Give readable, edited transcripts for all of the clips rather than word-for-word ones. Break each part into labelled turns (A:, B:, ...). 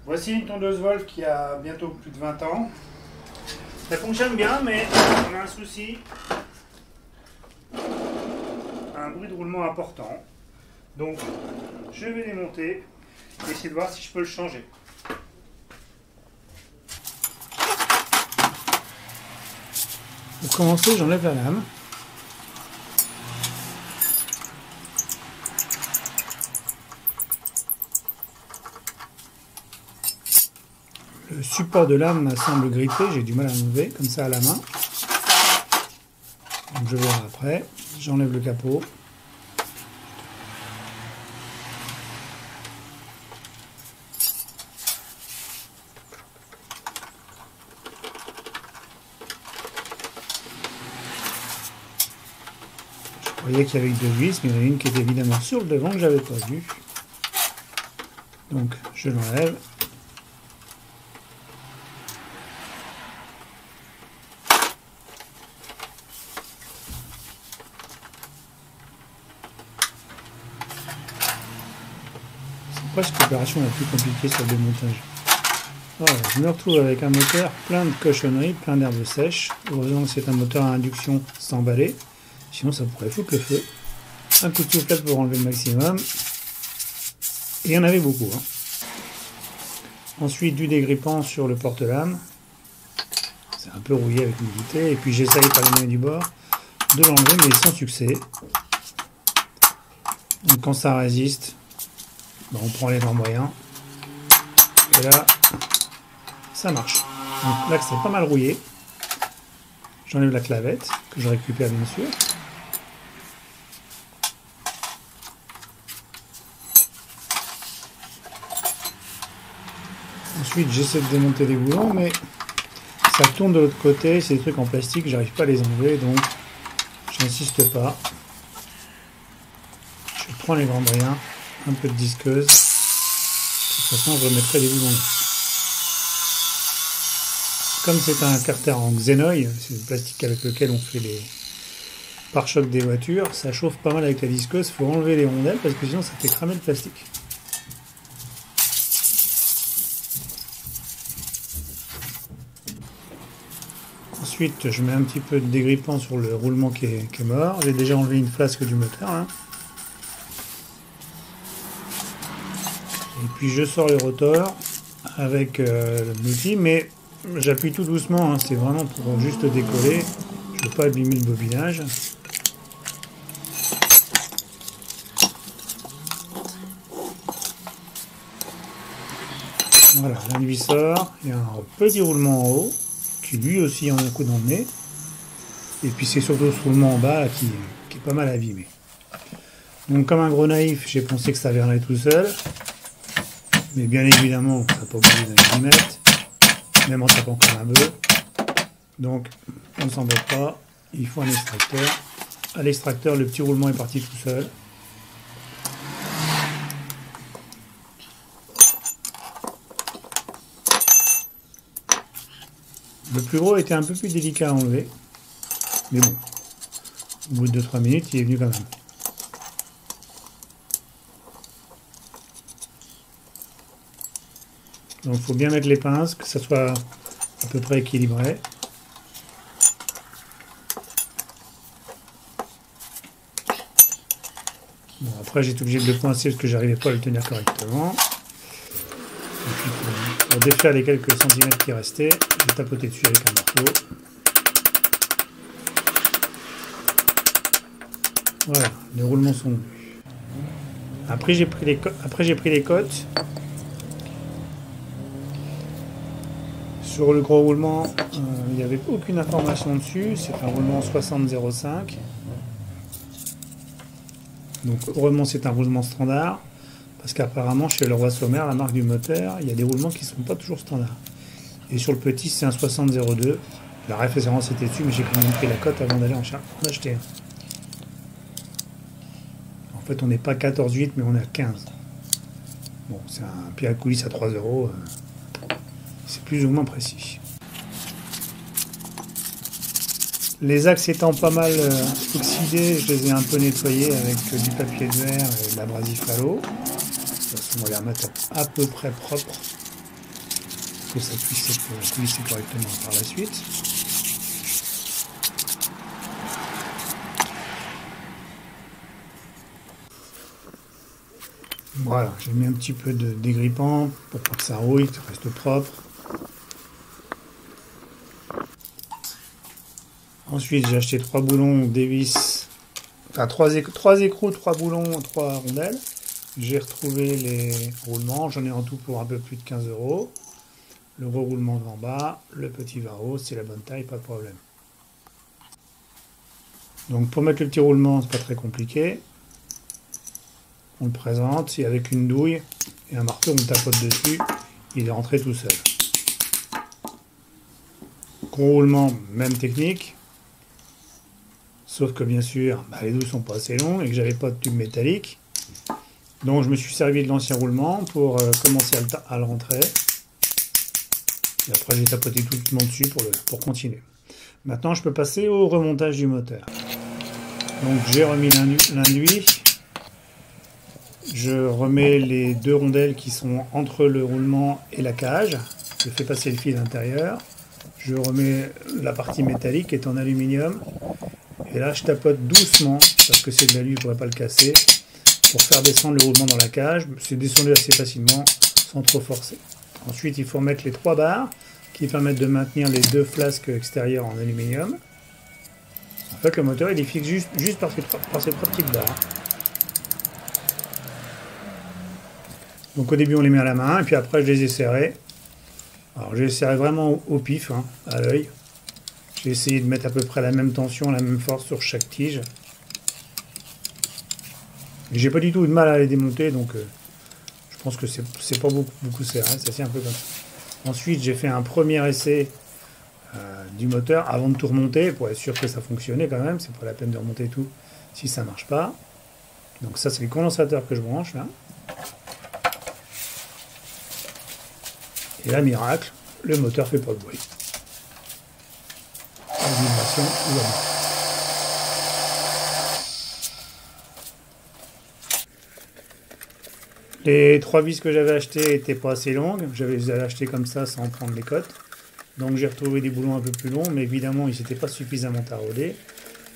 A: Voici une tondeuse Wolf qui a bientôt plus de 20 ans. Ça fonctionne bien, mais on a un souci. Un bruit de roulement important. Donc, je vais démonter et essayer de voir si je peux le changer. Pour commencer, j'enlève la lame. Le support de lame semble grippé, j'ai du mal à l'enlever comme ça à la main. Donc je verrai après. J'enlève le capot. Je croyais qu'il y avait deux vis, mais il y en a une qui était évidemment sur le devant que j'avais pas vue. Donc je l'enlève. C'est presque l'opération la plus compliquée sur le démontage. Voilà, je me retrouve avec un moteur plein de cochonneries, plein d'herbes sèches. Heureusement que c'est un moteur à induction sans balai, sinon ça pourrait foutre le feu. Un coup de soufflette pour enlever le maximum. Et il y en avait beaucoup. Hein. Ensuite du dégrippant sur le porte-lame. C'est un peu rouillé avec l'humidité. Et puis j'essaye par les moyens du bord de l'enlever, mais sans succès. Donc quand ça résiste, ben, on prend les grands moyens. Et là, ça marche. Donc là, c'est pas mal rouillé. J'enlève la clavette, que je récupère bien sûr. Ensuite, j'essaie de démonter les boulons, mais ça tourne de l'autre côté. C'est des trucs en plastique, j'arrive pas à les enlever, donc j'insiste pas. Je prends les grands moyens, un peu de disqueuse. De toute façon, je remettrai les boulons. Comme c'est un carter en xénoï, c'est le plastique avec lequel on fait les pare-chocs des voitures, ça chauffe pas mal avec la disqueuse. Il faut enlever les rondelles parce que sinon ça fait cramer le plastique. Ensuite, je mets un petit peu de dégrippant sur le roulement qui est mort. J'ai déjà enlevé une flasque du moteur. Hein. Et puis je sors les rotors avec l'outil, mais j'appuie tout doucement, hein. C'est vraiment pour juste décoller. Je ne veux pas abîmer le bobinage. Voilà, l'induit sort. Il y a un petit roulement en haut, qui lui aussi en a un coup dans le nez. Et puis c'est surtout ce roulement en bas qui est pas mal abîmé. Donc comme un gros naïf, j'ai pensé que ça viendrait tout seul. Mais bien évidemment, ça n'a pas obligé d'un millimètre, même en tapant comme un bœuf. Donc, on ne s'embête pas, il faut un extracteur. À l'extracteur, le petit roulement est parti tout seul. Le plus gros était un peu plus délicat à enlever. Mais bon, au bout de 2-3 minutes, il est venu quand même. Donc il faut bien mettre les pinces, que ça soit à peu près équilibré. Bon, après j'étais obligé de le coincer parce que j'arrivais pas à le tenir correctement. Et puis pour défaire les quelques centimètres qui restaient, j'ai tapoté dessus avec un marteau. Voilà, les roulements sont venus. Après j'ai pris les cotes. Sur le gros roulement, il n'y avait aucune information dessus, c'est un roulement 60-05. Donc heureusement c'est un roulement standard, parce qu'apparemment chez Leroy Sommer, la marque du moteur, il y a des roulements qui ne sont pas toujours standards. Et sur le petit c'est un 60-02, la référence était dessus, mais j'ai quand même pris la cote avant d'aller en acheter un. En fait on n'est pas 14,8 mais on est à 15. Bon c'est un pied à coulisse à 3 €. C'est plus ou moins précis. Les axes étant pas mal oxydés, je les ai un peu nettoyés avec du papier de verre et de l'abrasif à l'eau. De toute façon, on va les remettre à peu près propres. que ça puisse être coulissé correctement par la suite. Voilà, j'ai mis un petit peu de dégrippant pour pas que ça rouille, que ça reste propre. Ensuite, j'ai acheté 3 boulons Davis, enfin 3 écrous, 3 boulons, 3 rondelles. J'ai retrouvé les roulements, j'en ai en tout pour un peu plus de 15 €. Le gros roulement en bas, le petit varro, c'est la bonne taille, pas de problème. Donc pour mettre le petit roulement, c'est pas très compliqué. On le présente et avec une douille et un marteau, on tapote dessus, il est rentré tout seul. Gros roulement, même technique. Sauf que bien sûr, les douilles sont pas assez longues et que j'avais pas de tube métallique. Donc je me suis servi de l'ancien roulement pour commencer à le rentrer. Et après j'ai tapoté tout doucement dessus pour continuer. Maintenant je peux passer au remontage du moteur. Donc j'ai remis l'induit. Je remets les 2 rondelles qui sont entre le roulement et la cage. Je fais passer le fil à l'intérieur. Je remets la partie métallique qui est en aluminium. Et là, je tapote doucement, parce que c'est de l'alu, je ne pourrais pas le casser, pour faire descendre le roulement dans la cage. C'est descendu assez facilement, sans trop forcer. Ensuite, il faut mettre les 3 barres qui permettent de maintenir les 2 flasques extérieures en aluminium. En fait, le moteur, il est fixe juste par ces 3 petites barres. Donc au début on les met à la main et puis après je les ai serrés. Alors j'ai serré vraiment au pif, à l'œil. J'ai essayé de mettre à peu près la même tension, la même force sur chaque tige. Et j'ai pas du tout de mal à les démonter, donc je pense que c'est pas beaucoup serré, ça tient un peu comme ça. Ensuite j'ai fait un premier essai du moteur avant de tout remonter pour être sûr que ça fonctionnait quand même. C'est pas la peine de remonter tout si ça marche pas. Donc ça c'est le condensateur que je branche là. Et là, miracle, le moteur fait pas de bruit. La vibration, tout va bien. Les 3 vis que j'avais achetées n'étaient pas assez longues. Je les avais achetées comme ça sans prendre les cotes. Donc j'ai retrouvé des boulons un peu plus longs, mais évidemment ils n'étaient pas suffisamment taraudés.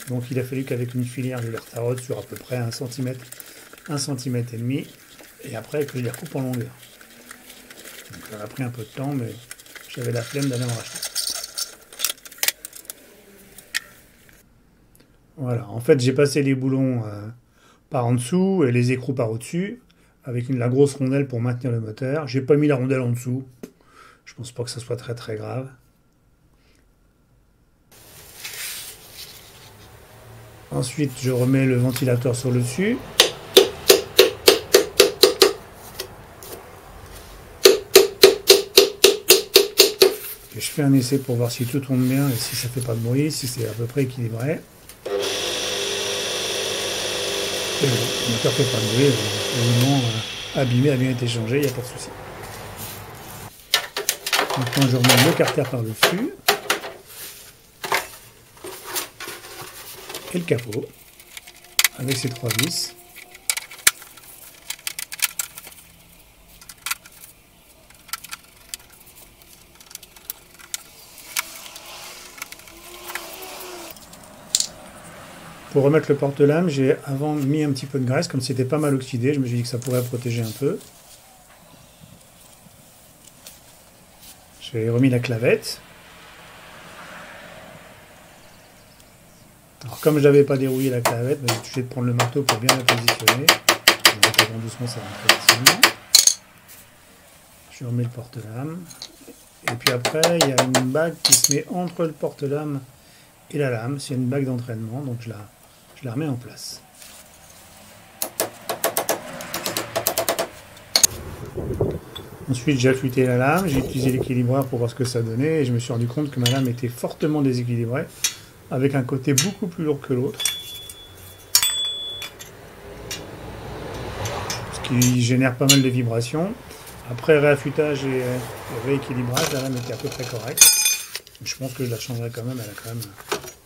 A: Donc il a fallu qu'avec une filière je les retaraude sur à peu près 1 cm, 1,5 cm. Et après que je les recoupe en longueur. Donc ça a pris un peu de temps, mais j'avais la flemme d'aller en racheter. Voilà, en fait j'ai passé les boulons par en dessous et les écrous par au-dessus, avec la grosse rondelle pour maintenir le moteur. J'ai pas mis la rondelle en dessous, je pense pas que ça soit très grave. Ensuite je remets le ventilateur sur le dessus. Et je fais un essai pour voir si tout tourne bien et si ça fait pas de bruit, si c'est à peu près équilibré. Et le moteur fait pas de bruit, le roulement abîmé a bien été changé, il n'y a pas de souci. Maintenant je remets le carter par-dessus. Et le capot, avec ses 3 vis. Pour remettre le porte-lame, j'ai avant mis un petit peu de graisse, comme c'était pas mal oxydé, je me suis dit que ça pourrait protéger un peu. J'ai remis la clavette. Alors comme je n'avais pas dérouillé la clavette, j'ai obligé de prendre le marteau pour bien la positionner. En tapant doucement, ça rentre facilement. Je remets le porte-lame. Et puis après, il y a une bague qui se met entre le porte-lame et la lame. C'est une bague d'entraînement, donc je la remets en place. Ensuite, j'ai affûté la lame, j'ai utilisé l'équilibreur pour voir ce que ça donnait, et je me suis rendu compte que ma lame était fortement déséquilibrée, avec un côté beaucoup plus lourd que l'autre. Ce qui génère pas mal de vibrations. Après réaffûtage et rééquilibrage, la lame était à peu près correcte. Je pense que je la changerai quand même, elle a quand même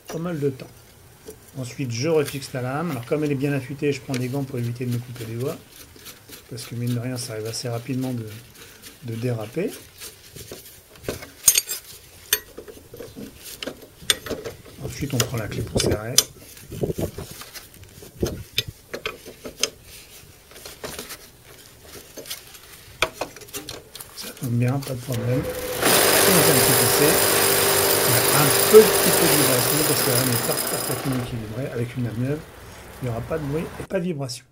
A: pas mal de temps. Ensuite, je refixe la lame. Alors comme elle est bien affûtée, je prends des gants pour éviter de me couper les doigts. Parce que mine de rien, ça arrive assez rapidement de déraper. Ensuite, on prend la clé pour serrer. Ça tombe bien, pas de problème. Et on fait un petit essai. Il y a un petit peu de vibration parce que la lame n'est pas parfaitement équilibrée. Avec une lame neuve, il n'y aura pas de bruit et pas de vibration.